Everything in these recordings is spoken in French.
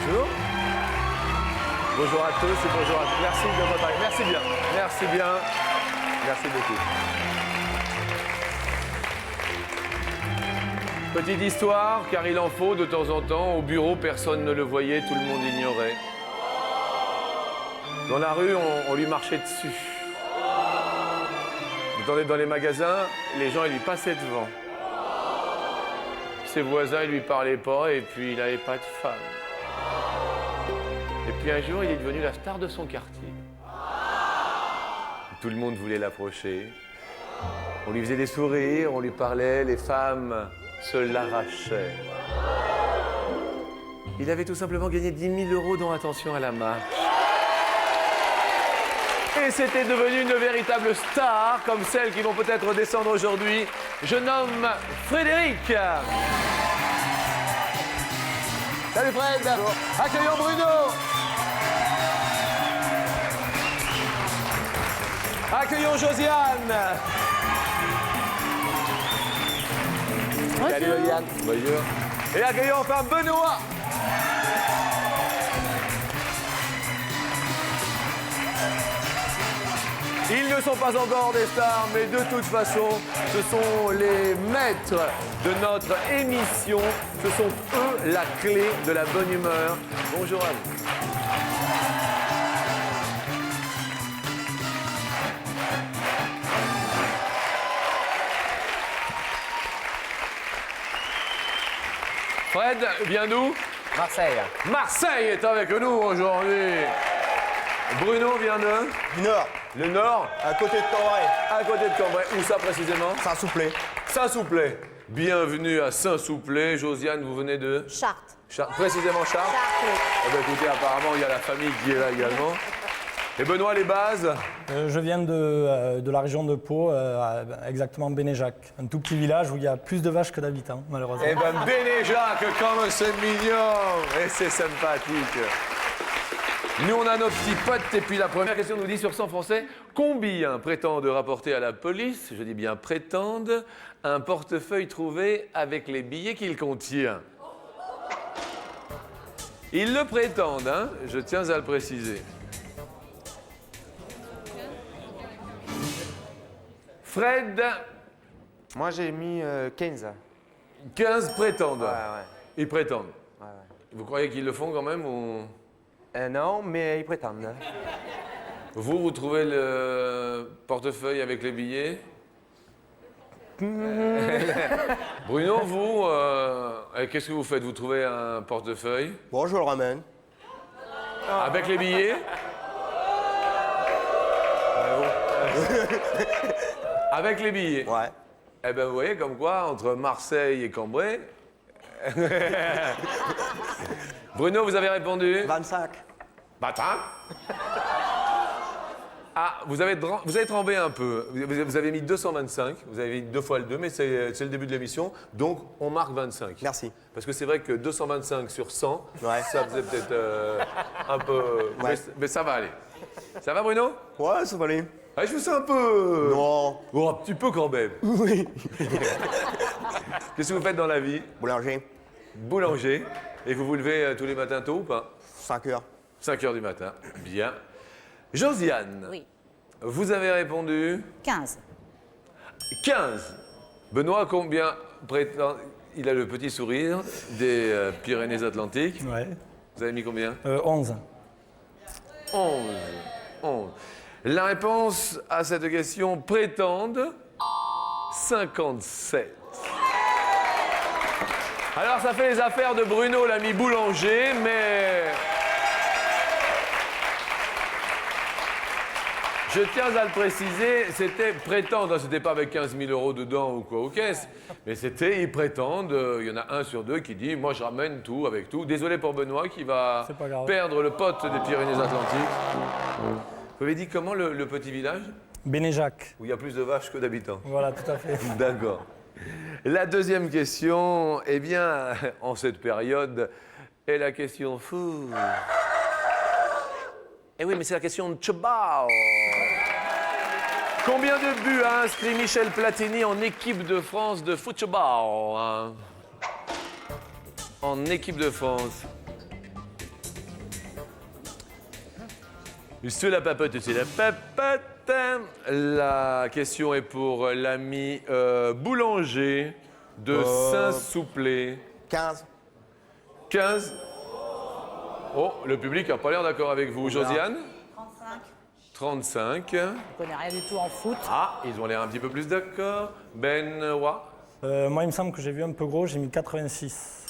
bonjour. Bonjour à tous et bonjour à tous. Merci de votre arrivée. Merci bien. Merci bien. Merci beaucoup. Petite histoire, car il en faut de temps en temps. Au bureau, personne ne le voyait, tout le monde ignorait. Dans la rue, on lui marchait dessus. Dans les magasins, les gens ils lui passaient devant. Ses voisins, ils lui parlaient pas et puis il n'avait pas de femme. Et puis un jour, il est devenu la star de son quartier. Tout le monde voulait l'approcher. On lui faisait des sourires, on lui parlait, les femmes se l'arrachaient. Il avait tout simplement gagné 10 000 € dans Attention à la marche. Et c'était devenu une véritable star, comme celles qui vont peut-être descendre aujourd'hui. Je nomme Frédéric. Salut Fred. Bonjour. Accueillons Bruno. Accueillons Josiane. Salut Josiane. Bonjour. Et accueillons enfin Benoît. Ils ne sont pas encore des stars, mais de toute façon, ce sont les maîtres de notre émission. Ce sont eux la clé de la bonne humeur. Bonjour à vous. Fred, viens d'où? Marseille. Marseille est avec nous aujourd'hui. Bruno vient de? Du Nord, Le Nord, à côté de Cambrai. à côté de Cambrai. Où ça précisément? Saint-Souplé. Saint-Souplé. Bienvenue à Saint-Souplé. Josiane, vous venez de? Chartres. Précisément Chartres? Chartres, oui. Eh bien, écoutez, apparemment, il y a la famille qui est là également. Et Benoît, les bases? Je viens de la région de Pau, exactement Bénéjac. Un tout petit village où il y a plus de vaches que d'habitants, malheureusement. Eh bien, Bénéjac, comme c'est mignon. Et c'est sympathique. Nous, on a nos petits potes. Et puis, la première question nous dit sur 100 Français, combien prétendent rapporter à la police, je dis bien prétendent, un portefeuille trouvé avec les billets qu'il contient? Ils le prétendent, hein, je tiens à le préciser. Fred, Moi, j'ai mis 15. 15 prétendent. Ouais. Ils prétendent. Ouais. Vous croyez qu'ils le font quand même ou... Non, mais ils prétendent. Vous trouvez le portefeuille avec les billets? Bruno, vous, qu'est-ce que vous faites? Vous trouvez un portefeuille Bon, je le ramène. avec les billets? Avec les billets? Ouais. Eh bien, vous voyez, comme quoi, entre Marseille et Cambrai... Bruno, vous avez répondu? 25. Bâtard. Ah, vous avez tremblé un peu. Vous avez mis 225, vous avez mis 2 fois le 2, mais c'est le début de l'émission, donc on marque 25. Merci. Parce que c'est vrai que 225 sur 100, Ouais. ça faisait peut-être un peu... Ouais. Mais ça va aller. Ça va, Bruno? Ouais, ça va aller. Ah, je vous sens un peu... Non. Oh, un petit peu quand même. Oui. Qu'est-ce que vous faites dans la vie? Boulanger. Boulanger. Et vous vous levez tous les matins tôt ou pas? 5 heures. 5 heures du matin. Bien. Josiane, Oui. vous avez répondu 15. 15. Benoît, combien prétend... Il a le petit sourire des Pyrénées-Atlantiques. Ouais. Vous avez mis combien? 11. 11. 11. La réponse à cette question prétende 57. Alors, ça fait les affaires de Bruno, l'ami boulanger, mais... Je tiens à le préciser, c'était prétendre, c'était pas avec 15 000 € dedans ou quoi aux caisses, mais c'était, ils prétendent, il y en a 1 sur 2 qui dit, moi je ramène tout avec tout. Désolé pour Benoît qui va C'est pas grave. perdre le pote des Pyrénées-Atlantiques. Vous avez dit comment le petit village? Bénéjac. Où il y a plus de vaches que d'habitants. Voilà, tout à fait. D'accord. La deuxième question, eh bien, en cette période, est la question fou. Eh oui, mais c'est la question de Tchebao. Combien de buts a inscrit Michel Platini en équipe de France de football, hein? En équipe de France. C'est la papote, c'est la papote. La question est pour l'ami boulanger de Saint-Souplé. 15. 15. Oh, le public n'a pas l'air d'accord avec vous. Josiane? 35. 35. Je ne connais rien du tout en foot. Ah, ils ont l'air un petit peu plus d'accord. Benoît? Moi, il me semble que j'ai vu un peu gros, j'ai mis 86.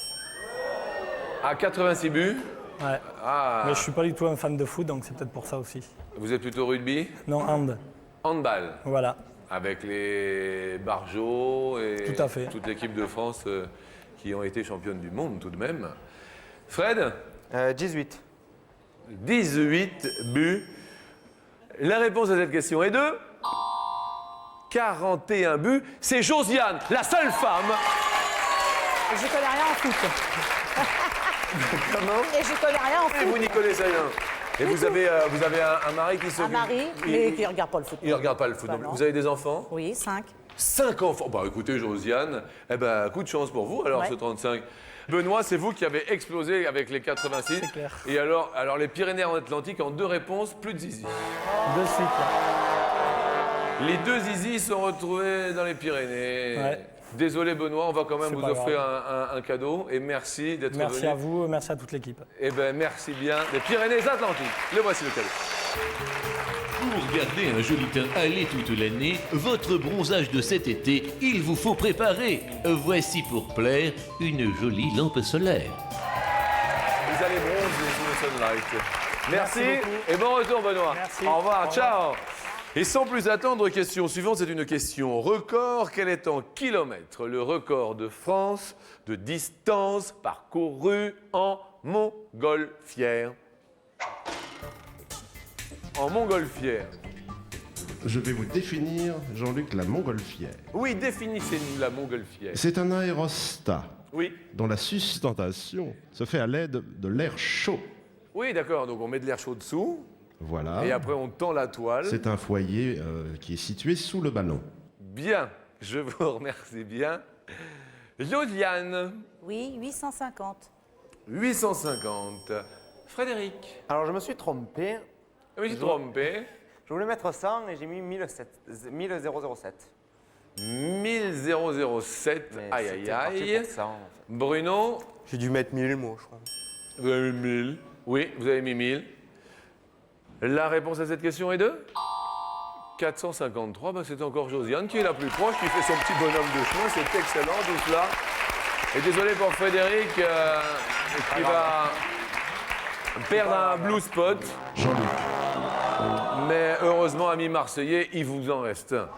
À 86 buts. Ouais. Ah, Mais je suis pas du tout un fan de foot, donc c'est peut-être pour ça aussi. vous êtes plutôt rugby? Non, hand. Handball. Voilà. Avec les Barjots et Tout à fait. toute l'équipe de France qui ont été championnes du monde tout de même. Fred? 18. 18 buts. La réponse à cette question est de 41 buts. C'est Josiane, la seule femme. Et je connais rien en foot. Comment? Et je connais rien en Et foot. vous n'y connaissez rien. Et vous avez un mari qui s'occupe. Un mari, mais qui ne regarde pas le foot. Il ne regarde pas le foot. Bah non plus. non. Vous avez des enfants? Oui, 5. 5 enfants. Bah écoutez, Josiane, coup de chance pour vous alors, Ouais. ce 35. Benoît, c'est vous qui avez explosé avec les 86. C'est clair. Et alors les Pyrénées-Atlantiques en 2 réponses, plus de zizi. De suite. Là. Les 2 zizi sont retrouvés dans les Pyrénées. Ouais. Désolé Benoît, on va quand même C'est vous pas offrir un cadeau et merci d'être venu. Merci à vous, merci à toute l'équipe. Eh bien, merci bien des Pyrénées-Atlantiques. Le voici le cadeau. Pour garder un joli teint hâlé toute l'année, votre bronzage de cet été, il vous faut préparer. Voici pour plaire une jolie lampe solaire. Vous allez bronzer sous le sunlight. Merci, beaucoup. et bon retour Benoît. Merci. Au revoir, Au revoir. ciao. Et sans plus attendre, question suivante, c'est une question record. Quel est en kilomètres le record de France de distance parcourue en montgolfière? En montgolfière. Je vais vous définir, Jean-Luc, la montgolfière. Oui, définissez-nous la montgolfière. C'est un aérostat Oui. dont la sustentation se fait à l'aide de l'air chaud. Oui, d'accord, donc on met de l'air chaud dessous, Voilà. et après on tend la toile. C'est un foyer qui est situé sous le ballon. Bien, je vous remercie bien. Josiane, Oui, 850. 850. Frédéric. Alors, je me suis trompé. Je me suis trompé. Je voulais mettre 100 et j'ai mis 1007. 1007. Mais Aïe, c'était aïe, parti aïe. pour 100, en fait. Bruno, J'ai dû mettre 1000, moi, je crois. vous avez mis 1000. Oui, vous avez mis 1000. La réponse à cette question est de 453. Ben, c'est encore Josiane qui est la plus proche, qui fait son petit bonhomme de chemin. C'est excellent tout cela. Et désolé pour Frédéric qui va perdre un blue spot. Jean-Luc, Mais heureusement, amis marseillais, il vous en reste un.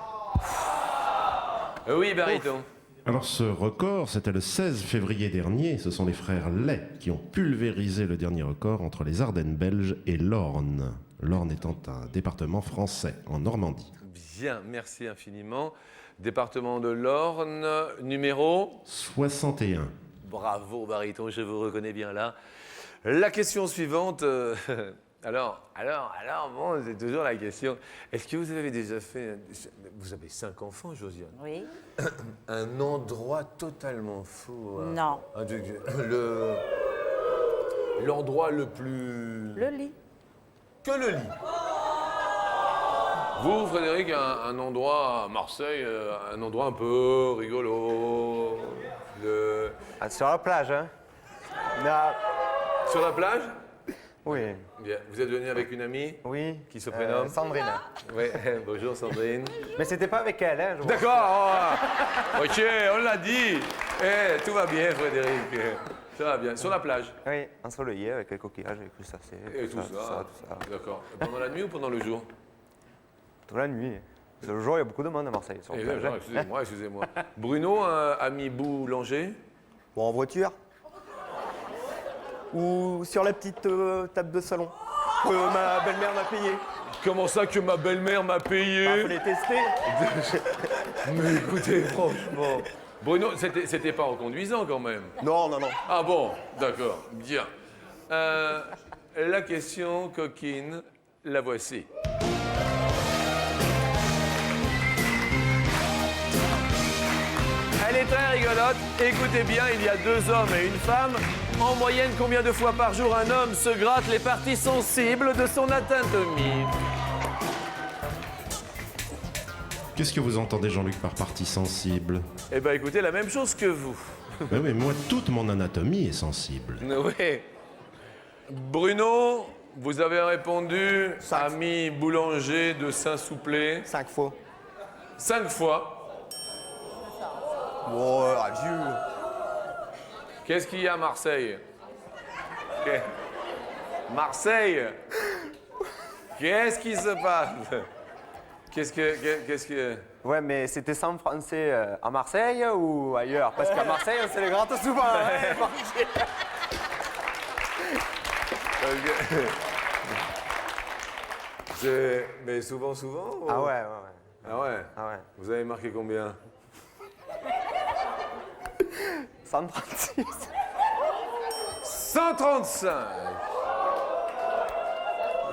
Oui, Bariton. alors ce record, c'était le 16 février dernier. Ce sont les frères Lay qui ont pulvérisé le dernier record entre les Ardennes belges et l'Orne. L'Orne étant un département français en Normandie. Bien, merci infiniment. Département de l'Orne, numéro. 61. Bravo, Bariton, je vous reconnais bien là. La question suivante. Alors, bon, c'est toujours la question. Est-ce que vous avez déjà fait. Vous avez 5 enfants, Josiane? Oui. Un endroit totalement fou. Hein. Non. Un truc- L'endroit le plus. Le lit. Que le lit. Vous, Frédéric, un endroit à Marseille, un endroit un peu rigolo. Ah, sur la plage, hein. Là, Sur la plage? oui. Bien. Vous êtes venu avec une amie Oui. qui se prénomme Sandrine. Oui, bonjour Sandrine. Mais c'était pas avec elle, hein. je vois. D'accord, ok, on l'a dit. Tout va bien, Frédéric. Ça va bien. Sur la plage. Oui, ensoleillé avec les coquillages, avec le sachet. Et tout ça. D'accord. Pendant la nuit ou pendant le jour? Toute la nuit. Parce que le jour, il y a beaucoup de monde à Marseille. Sur la plage, hein. Excusez-moi. Bruno, ami boulanger? Bon, en voiture. Ou sur la petite table de salon que ma belle-mère m'a payée. Comment ça que ma belle-mère m'a payé? Il fallait tester. Mais écoutez, franchement. Bruno, c'était pas en conduisant quand même. Non, non, non. Ah bon, d'accord, bien. La question coquine, la voici. Elle est très rigolote. Écoutez bien, il y a 2 hommes et une femme En moyenne, combien de fois par jour un homme se gratte les parties sensibles de son anatomie? Qu'est-ce que vous entendez, Jean-Luc, par partie sensible? Eh ben écoutez, la même chose que vous. Ben oui, moi, toute mon anatomie est sensible. Oui. Bruno, vous avez répondu Cinq. ami boulanger de Saint-Souplé 5 fois. 5 fois. Bon, adieu. Qu'est-ce qu'il y a à Marseille? Marseille? Qu'est-ce qui se passe? Qu'est-ce que... Ouais, mais c'était ça en français à Marseille ou ailleurs? Parce qu'à Marseille, on se les gratte souvent. Hein. Mais souvent ou- Ah ouais. Ah ouais. Ah ouais. Vous avez marqué combien? 136. 135.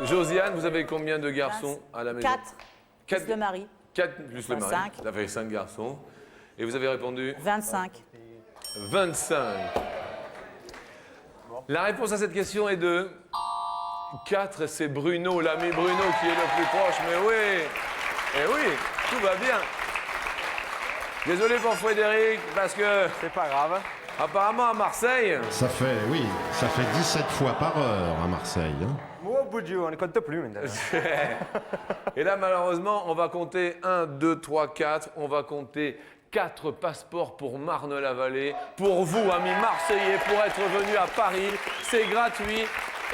Josiane, vous avez combien de garçons à la maison? 4. Quatre- Plus le mari. 4 plus le mari. 25. Ça fait 5 garçons. Et vous avez répondu 25. 25. La réponse à cette question est de 4. C'est Bruno, l'ami Bruno qui est le plus proche. Mais oui, eh oui, tout va bien. Désolé pour Frédéric, parce que C'est pas grave. apparemment à Marseille, Ça fait 17 fois par heure à Marseille. Hein. Moi, au bout du jour, on ne compte plus maintenant. et là malheureusement, on va compter 1, 2, 3, 4. On va compter 4 passeports pour Marne-la-Vallée. Pour vous, amis marseillais, pour être venus à Paris. C'est gratuit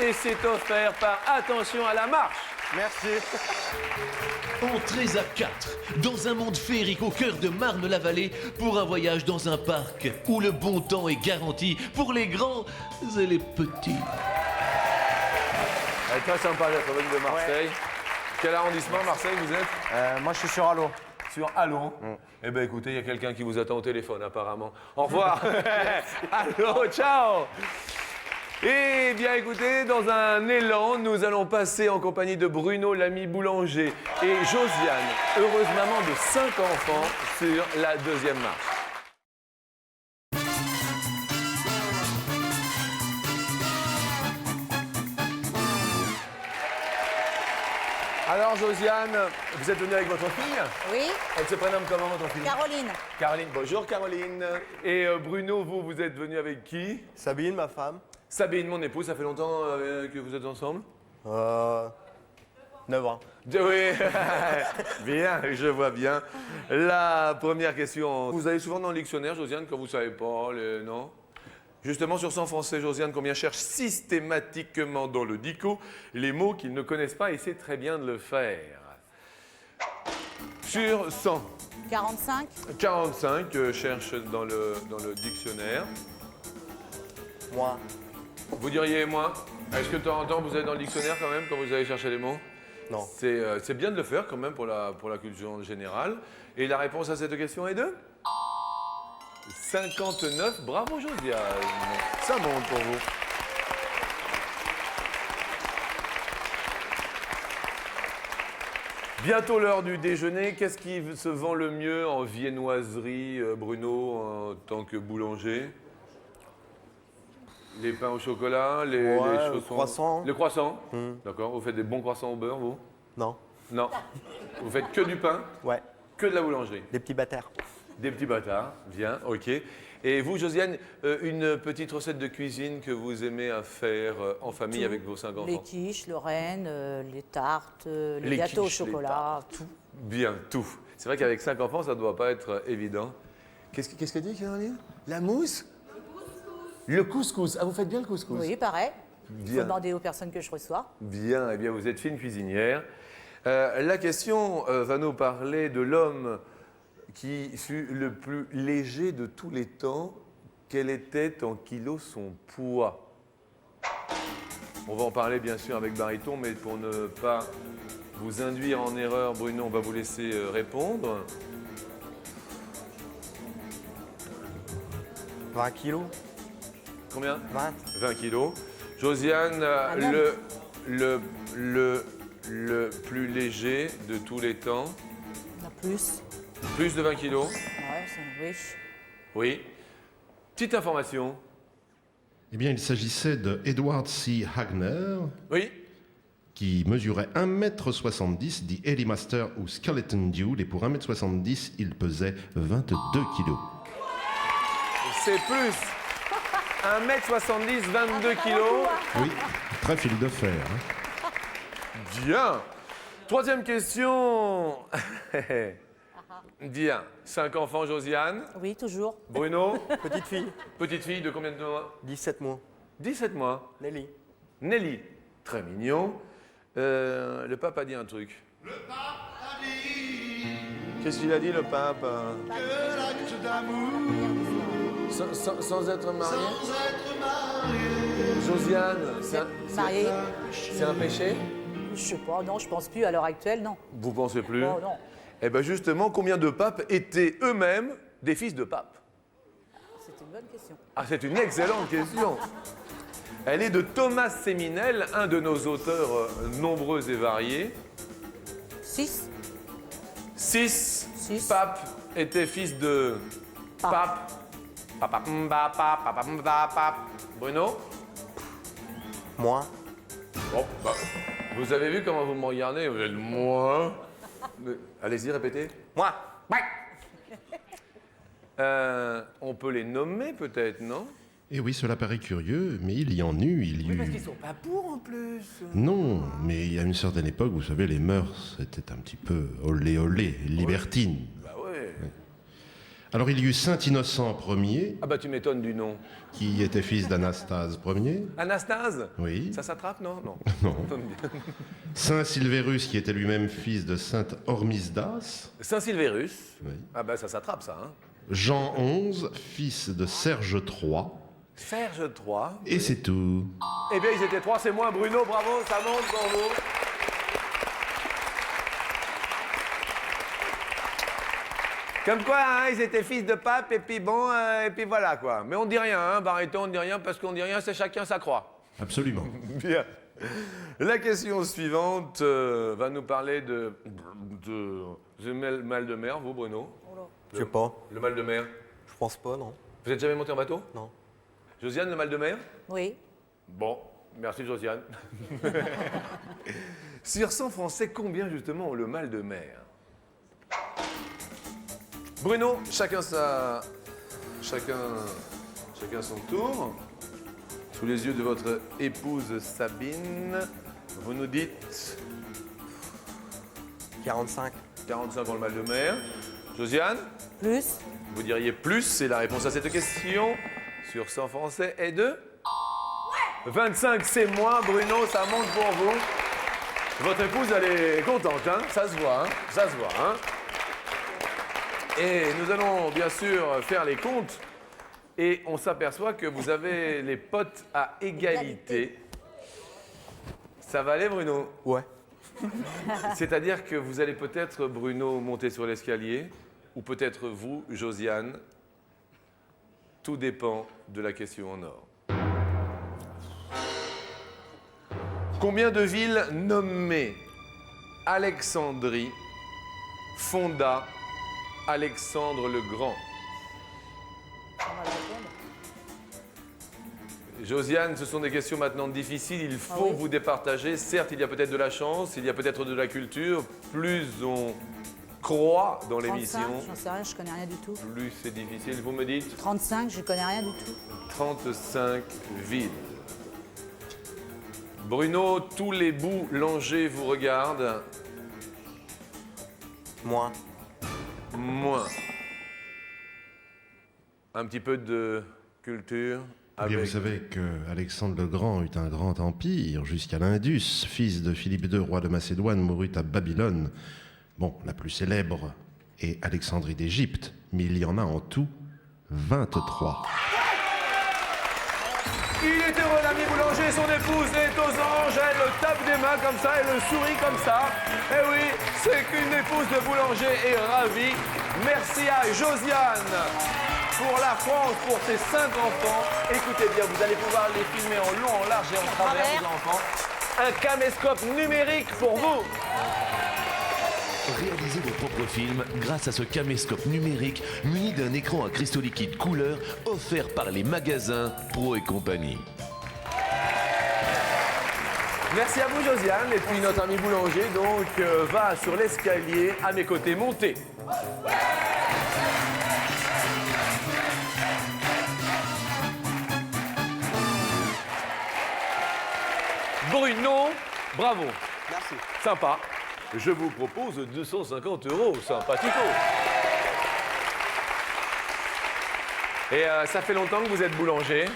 et c'est offert par Attention à la marche. Merci. Entrez à 4 dans un monde féerique au cœur de Marne-la-Vallée pour un voyage dans un parc où le bon temps est garanti pour les grands et les petits. Très sympa d'être venu de Marseille. Quel arrondissement, Marseille, vous êtes? Moi, je suis sur Allo. Sur Allô. Eh bien, écoutez, il y a quelqu'un qui vous attend au téléphone, apparemment. Au revoir. Allô, ciao. Eh bien, écoutez, dans un élan, nous allons passer en compagnie de Bruno, l'ami boulanger, et Josiane, heureuse maman de 5 enfants, sur la deuxième marche. Alors, Josiane, vous êtes venue avec votre fille? Oui. Elle se prénomme comment, votre fille? Caroline. Caroline. Bonjour, Caroline. Et Bruno, vous êtes venu avec qui? Sabine, ma femme. Sabine, mon épouse, ça fait longtemps que vous êtes ensemble? 9 ans. Oui, bien, je vois bien. La première question. Vous allez souvent dans le dictionnaire, Josiane, quand vous ne savez pas, non? Justement, sur 100 français, Josiane, combien cherche systématiquement dans le dico les mots qu'ils ne connaissent pas et c'est très bien de le faire. Sur 100, 45. 45 cherche dans le dictionnaire. Moi. Vous diriez moins? Est-ce que de temps en temps, vous êtes dans le dictionnaire quand même, quand vous allez chercher les mots? Non. C'est bien de le faire quand même pour la culture générale. Et la réponse à cette question est de 59. Bravo Josiane. Ça monte pour vous. Bientôt l'heure du déjeuner. Qu'est-ce qui se vend le mieux en viennoiserie, Bruno, en tant que boulanger? Les pains au chocolat, les chaussons. le croissant. Le croissant. D'accord. Vous faites des bons croissants au beurre, vous? Non. Non. Vous faites que du pain, Ouais. que de la boulangerie. Des petits bâtards. Des petits bâtards. Bien, ok. Et vous, Josiane, une petite recette de cuisine que vous aimez à faire en famille Tout. avec vos 5 enfants? Les quiches, le renne, les tartes, les Les gâteaux au quiches, les chocolat, tartes. tout. Bien, tout. C'est vrai qu'avec 5 enfants, ça ne doit pas être évident. Qu'est-ce qu'elle dit, Caroline? La mousse? Le couscous. Ah, vous faites bien le couscous? Oui, pareil. Il faut Bien. demander aux personnes que je reçois. Bien, eh bien, vous êtes fine cuisinière. La question va nous parler de l'homme qui fut le plus léger de tous les temps. Quel était en kilos son poids? On va en parler bien sûr avec Bariton, mais pour ne pas vous induire en erreur, Bruno, on va vous laisser répondre. 20 kilos. Combien? 20. 20 kilos. Josiane, même. le plus léger de tous les temps. Il y en a plus. Plus de 20 kilos. Ouais, oui. Oui. Petite information. Eh bien, il s'agissait de Edward C. Hagner, Oui. qui mesurait 1m70, dit Eddie Master ou Skeleton Dude, et pour 1m70, il pesait 22 kilos. C'est plus. 1m70, 22 kilos. Oui, très fil de fer. Hein. Bien. Troisième question. Bien. 5 enfants, Josiane. Oui, toujours. Bruno. Petite fille, Petite fille de combien de mois? 17 mois. 17 mois. Nelly. Nelly. Très mignon. Le pape a dit un truc. Le pape a dit Qu'est-ce qu'il a dit, le pape? que l'acte d'amour Sans être marié. sans être marié Josiane, Marié. c'est un péché? Je sais pas, non, je pense plus à l'heure actuelle, non. Vous pensez plus? Oh, non. Eh bien justement, combien de papes étaient eux-mêmes des fils de papes? C'est une bonne question. Ah, c'est une excellente question. Elle est de Thomas Séminel, un de nos auteurs nombreux et variés. 6. 6 Six. papes étaient fils de papes. Papa. Bruno? Moi. Bon, bah, vous avez vu comment vous me regardez? Vous êtes moi. Allez-y, répétez. Moi. On peut les nommer peut-être, non? Et oui, cela paraît curieux, mais il y en eut, il y eut... Parce qu'ils sont pas pour en plus. Non, mais il y a une certaine époque, vous savez, les mœurs étaient un petit peu olé, libertines. Bah ouais. Alors il y eut Saint Innocent Ier, Ah bah tu m'étonnes du nom. qui était fils d'Anastase Ier. Anastase? Oui. Ça s'attrape, non? Non. Non. Saint Silvérus, qui était lui-même fils de Sainte Hormisdas. Saint-Silvérus. Oui. Ah bah ça s'attrape ça, hein. Jean XI, fils de Serge III. Serge III. Et c'est tout. Eh bien ils étaient 3, c'est moi, Bruno, bravo, ça monte pour vous. Comme quoi, hein, ils étaient fils de pape, et puis bon, et puis voilà quoi. Mais on dit rien, hein, Barreto, on dit rien, parce qu'on dit rien, c'est chacun sa croix. Absolument. Bien. La question suivante va nous parler de mal de mer, vous, Bruno? Je sais pas. Le mal de mer. Je pense pas, non. Vous êtes jamais monté en bateau? Non. Josiane, le mal de mer? Oui. Bon, merci Josiane. Sur 100 Français, combien justement ont le mal de mer? Bruno, chacun son tour. Sous les yeux de votre épouse Sabine, vous nous dites 45. 45 ont le mal de mer. Josiane, Plus. vous diriez plus, et la réponse à cette question sur 100 Français est de 25, c'est moins. Bruno, ça monte pour vous. Votre épouse, elle est contente, hein? Ça se voit, hein? Ça se voit, hein? Et nous allons bien sûr faire les comptes. Et on s'aperçoit que vous avez les potes à égalité. Ça va aller, Bruno? Ouais. C'est-à-dire que vous allez peut-être, Bruno, monter sur l'escalier, ou peut-être vous, Josiane. Tout dépend de la question en or. Combien de villes nommées Alexandrie fonda Alexandre le Grand? On va la répondre. Josiane, ce sont des questions maintenant difficiles, il faut Ah oui. vous départager. Certes, il y a peut-être de la chance, il y a peut-être de la culture. Plus on croit dans 35, l'émission, j'en sais rien, je connais rien du tout. plus c'est difficile. Vous me dites 35, je connais rien du tout. 35 villes. Bruno, tous les boulangers vous regardent. Moi. Moins. Un petit peu de culture. Eh bien, vous savez que Alexandre le Grand eut un grand empire jusqu'à l'Indus. Fils de Philippe II, roi de Macédoine, mourut à Babylone. Bon, la plus célèbre est Alexandrie d'Égypte, mais il y en a en tout 23. Il est heureux, l'ami boulanger, son épouse est aux anges, elle tape des mains comme ça, elle sourit comme ça. Eh oui, c'est qu'une épouse de boulanger est ravie. Merci à Josiane pour la France, pour ses 5 enfants. Écoutez bien, vous allez pouvoir les filmer en long, en large et en travers, vos enfants. Un caméscope numérique pour vous. Réalisez vos propres films grâce à ce caméscope numérique muni d'un écran à cristaux liquides couleur offert par les magasins Pro et compagnie. Merci à vous, Josiane. Et puis notre ami boulanger donc va sur l'escalier à mes côtés monter. Bruno, bravo. Merci. Sympa. Je vous propose 250 €, sympathico. Et ça fait longtemps que vous êtes boulanger?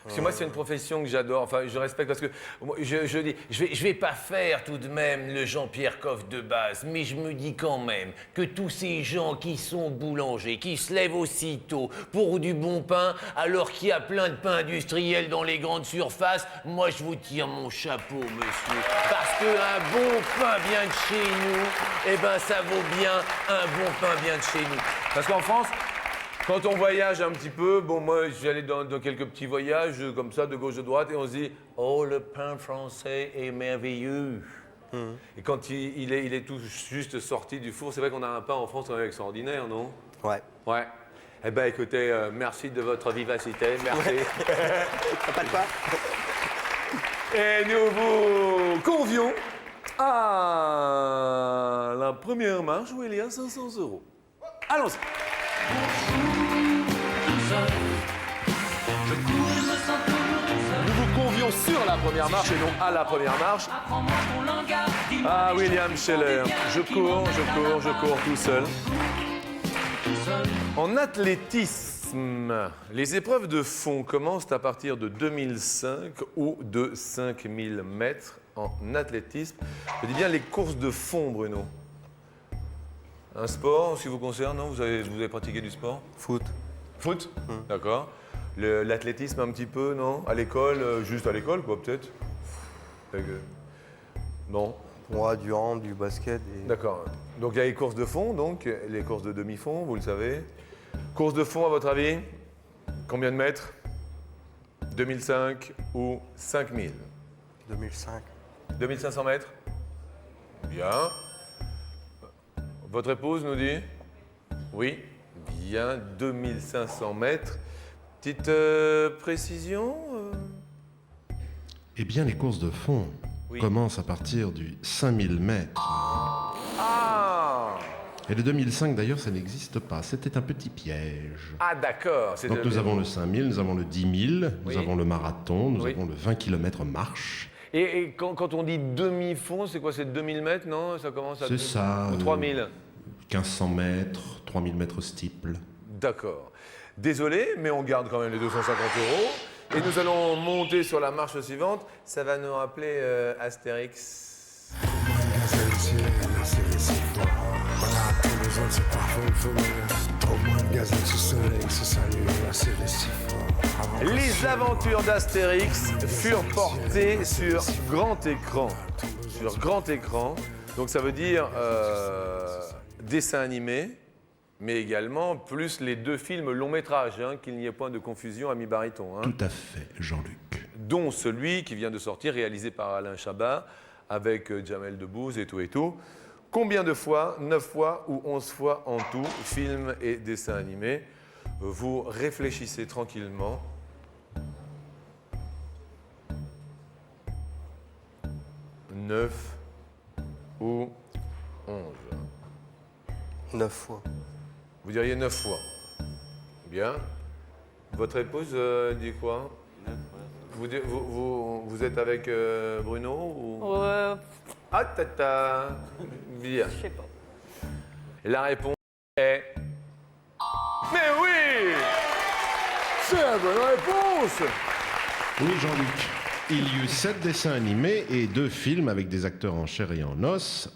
Parce que moi, c'est une profession que j'adore. Enfin, je respecte parce que moi, je dis, je vais pas faire tout de même le Jean-Pierre Coff de base, mais je me dis quand même que tous ces gens qui sont boulangers, qui se lèvent aussitôt pour du bon pain, alors qu'il y a plein de pain industriel dans les grandes surfaces, moi, je vous tire mon chapeau, monsieur. Parce qu'un bon pain bien de chez nous, eh ben, ça vaut bien un bon pain bien de chez nous. Parce qu'en France, quand on voyage un petit peu, bon, moi, j'allais dans quelques petits voyages comme ça, de gauche, de droite, et on se dit « Oh, le pain français est merveilleux !» Et quand il est tout juste sorti du four, c'est vrai qu'on a un pain en France extraordinaire, non? Ouais. Ouais. Eh bien, écoutez, merci de votre vivacité, merci. T'as pas de quoi? Et nous vous convions à la première marche où il y a 500 €. Allons-y. Nous vous convions sur la première marche et non à la première marche. Ah, William Scheller. Je cours tout seul. En athlétisme, les épreuves de fond commencent à partir de 2005 ou de 5000 mètres en athlétisme. Je dis bien les courses de fond, Bruno. Un sport, si vous concerne, non? Vous avez pratiqué du sport? Foot. Foot? D'accord. L'athlétisme un petit peu, non? À l'école, juste à l'école, quoi, peut-être? Non. Moi, du hand, du basket. Et... D'accord. Donc il y a les courses de fond, donc les courses de demi-fond, vous le savez. Course de fond, à votre avis? Combien de mètres? 2005 ou 5000? 2005. 2500 mètres? Bien. Votre épouse nous dit? Oui. Bien, 2500 mètres. Petite précision? Eh bien, les courses de fond Oui. commencent à partir du 5000 mètres. Ah! Et le 2005, d'ailleurs, ça n'existe pas. C'était un petit piège. Ah, d'accord. C'est Donc de- nous avons le 5000, nous avons le 10 000, Oui. nous avons le marathon, nous Oui. avons le 20 km marche. Et quand on dit demi-fond, c'est quoi? C'est 2000 mètres, non? Ça commence à... C'est ça. Ou 3000? 1500 mètres, 3000 mètres steeple. D'accord. Désolé, mais on garde quand même les 250 €. Et nous allons monter sur la marche suivante. Ça va nous rappeler Astérix. Les aventures d'Astérix furent portées sur grand écran. Sur grand écran. Donc ça veut dire dessin animé, mais également plus les 2 films long métrage, hein, qu'il n'y ait point de confusion, ami Baryton. Hein. Tout à fait, Jean-Luc. Dont celui qui vient de sortir, réalisé par Alain Chabat, avec Jamel Debbouze et tout. Combien de fois? 9 fois ou 11 fois en tout, film et dessin animé. Vous réfléchissez tranquillement. « 9 ou 11 ». 9 fois. Vous diriez 9 fois. Bien. Votre épouse dit quoi? 9 fois. Vous êtes avec Bruno ou... Ah, tata. Bien. Je sais pas. La réponse est... Mais oui! C'est la bonne réponse! Oui, Jean-Luc. Il y eut 7 dessins animés et 2 films avec des acteurs en chair et en os,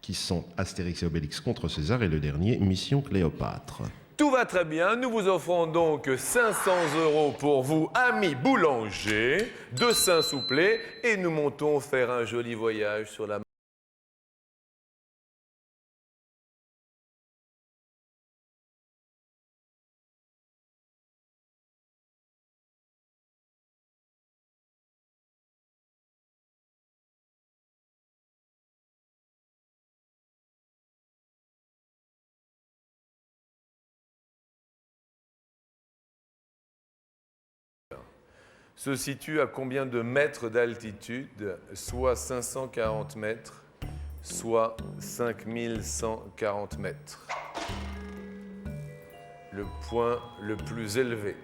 qui sont Astérix et Obélix contre César et le dernier, Mission Cléopâtre. Tout va très bien. Nous vous offrons donc 500 € pour vous, amis boulangers, de Saint-Souplé, et nous montons faire un joli voyage sur la se situe à combien de mètres d'altitude? Soit 540 mètres, soit 5140 mètres. Le point le plus élevé.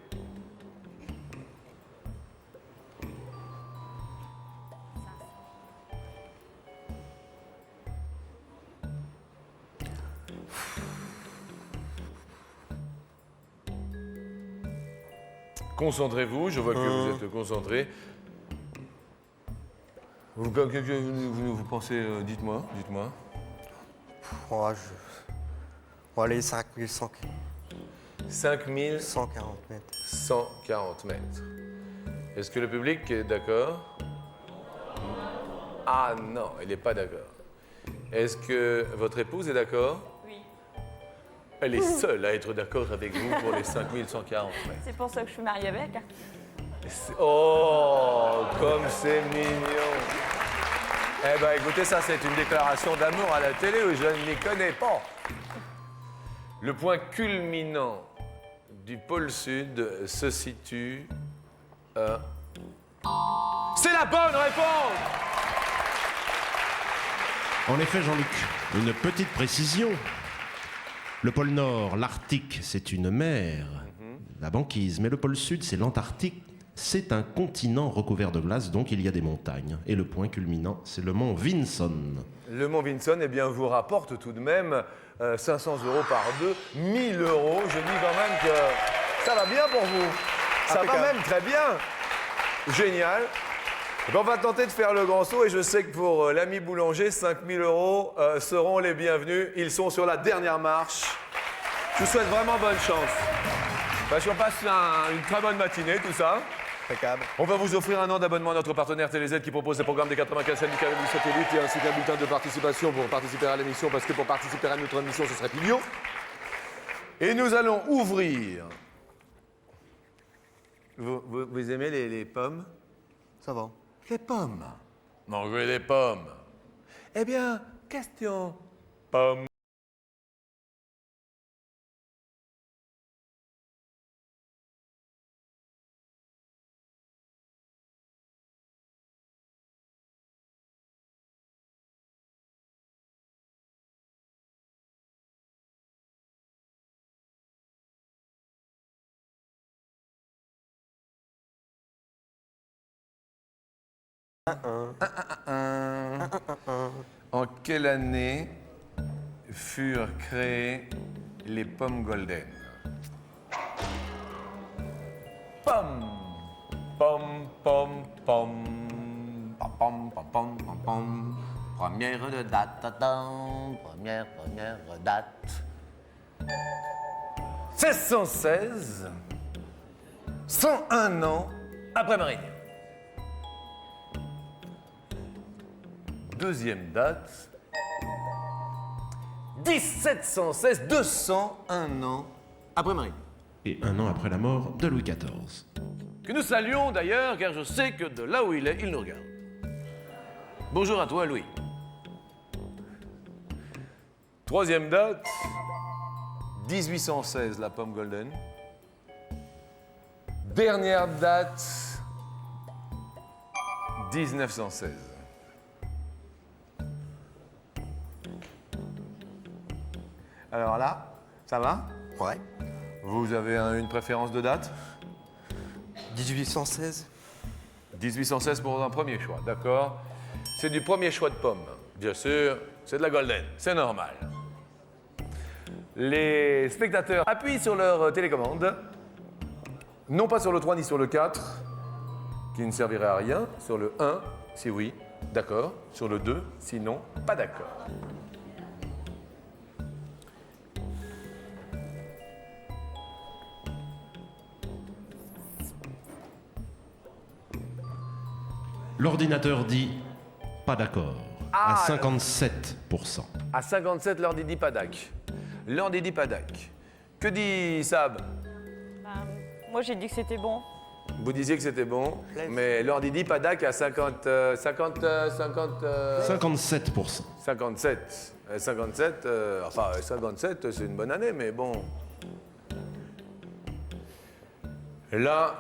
Concentrez-vous, je vois que vous êtes concentrés. Vous pensez, dites-moi. On va aller 5140 5140 mètres. mètres. Est-ce que le public est d'accord? Ah non, il n'est pas d'accord. Est-ce que votre épouse est d'accord? Oui. Elle est seule à être d'accord avec vous pour les 5140 mètres. C'est pour ça que je suis mariée avec. Hein. Oh, comme c'est mignon. Eh bien, écoutez, ça, c'est une déclaration d'amour à la télé où je ne m'y connais pas. Le point culminant du pôle sud se situe à... C'est la bonne réponse! En effet, Jean-Luc, une petite précision. Le pôle Nord, l'Arctique, c'est une mer, la banquise. Mais le pôle Sud, c'est l'Antarctique. C'est un continent recouvert de glace, donc il y a des montagnes. Et le point culminant, c'est le mont Vinson. Le mont Vinson, eh bien, vous rapporte tout de même 500 € par deux, 1000 €. Je dis quand même que ça va bien pour vous. Ça va même très bien. Génial. On va tenter de faire le grand saut et je sais que pour l'ami boulanger, 5000 € seront les bienvenus. Ils sont sur la dernière marche. Je vous souhaite vraiment bonne chance. Parce qu'on passe une très bonne matinée, tout ça. Impeccable. On va vous offrir un an d'abonnement à notre partenaire TéléZ qui propose des programmes des 95 syndicats du satellite et ainsi qu'un bulletin de participation pour participer à l'émission, parce que pour participer à notre émission, ce serait pignon. Et nous allons ouvrir. Vous aimez les pommes? Ça va. Les pommes. Mangez les pommes. Eh bien, question. Pommes. En quelle année furent créées les pommes golden? Pommes. Pommes, pommes, pommes. Pom, pom, pom, pom, pom, pom. Première date, première date. 1616, 101 ans après Marigny. Deuxième date, 1716, 201 ans après Marigny. Et un an après la mort de Louis XIV. Que nous saluons d'ailleurs, car je sais que de là où il est, il nous regarde. Bonjour à toi, Louis. Troisième date, 1816, la pomme golden. Dernière date, 1916. Alors là, ça va? Ouais. Vous avez une préférence de date? 1816. 1816 pour un premier choix, d'accord? C'est du premier choix de pomme. Bien sûr, c'est de la golden, c'est normal. Les spectateurs appuient sur leur télécommande, non pas sur le 3 ni sur le 4, qui ne servirait à rien, sur le 1, si oui, d'accord, sur le 2, sinon, pas d'accord. L'ordinateur dit pas d'accord à 57%. À 57, l'heure dit Padak. L'heure dit Padak. Que dit Sab? Moi, j'ai dit que c'était bon. Vous disiez que c'était bon, mais l'heure dit Padak à 57%. 57. 57, enfin 57, c'est une bonne année, mais bon. Là,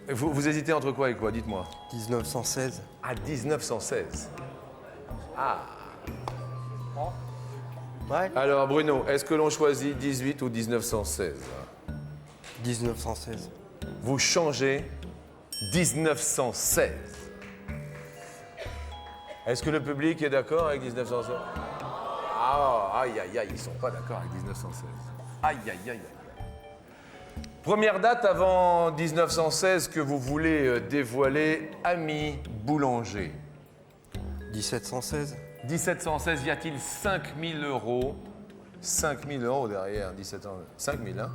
Vous hésitez entre quoi et quoi? Dites-moi. 1916. À 1916. Ah. Ouais. Alors Bruno, est-ce que l'on choisit 18 ou 1916? 1916. Vous changez 1916. Est-ce que le public est d'accord avec 1916? Ah, aïe, aïe, aïe, ils sont pas d'accord avec 1916. Aïe, aïe, aïe, aïe. Première date avant 1916 que vous voulez dévoiler, ami boulanger. 1716. 1716, y a-t-il 5000 euros? 5000 euros derrière, 17 ans. 5000, hein?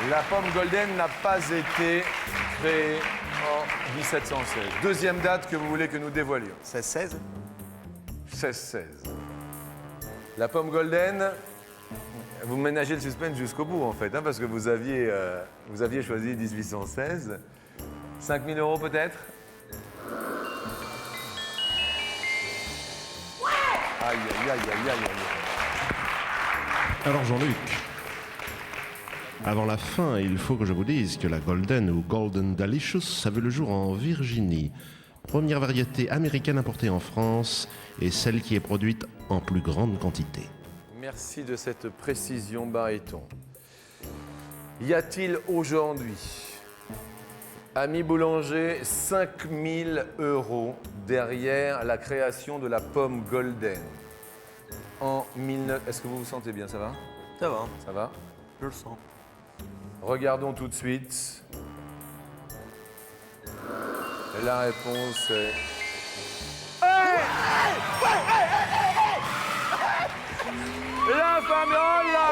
La pomme golden n'a pas été créée en 1716. Deuxième date que vous voulez que nous dévoilions. 1616. 16-16. La pomme golden, vous ménagez le suspense jusqu'au bout en fait, hein, parce que vous aviez choisi 1816. 5000 euros peut-être? Aïe, aïe, aïe, aïe, aïe, aïe. Alors Jean-Luc, avant la fin, il faut que je vous dise que la Golden ou Golden Delicious a vu le jour en Virginie. Première variété américaine importée en France et celle qui est produite en plus grande quantité. Merci de cette précision, baryton. Y a-t-il aujourd'hui, ami boulanger, 5000 euros derrière la création de la pomme golden en 19... Est-ce que vous vous sentez bien, ça va? Ça va, Ça va? je le sens. Regardons tout de suite. Et la réponse est... La famille, oh là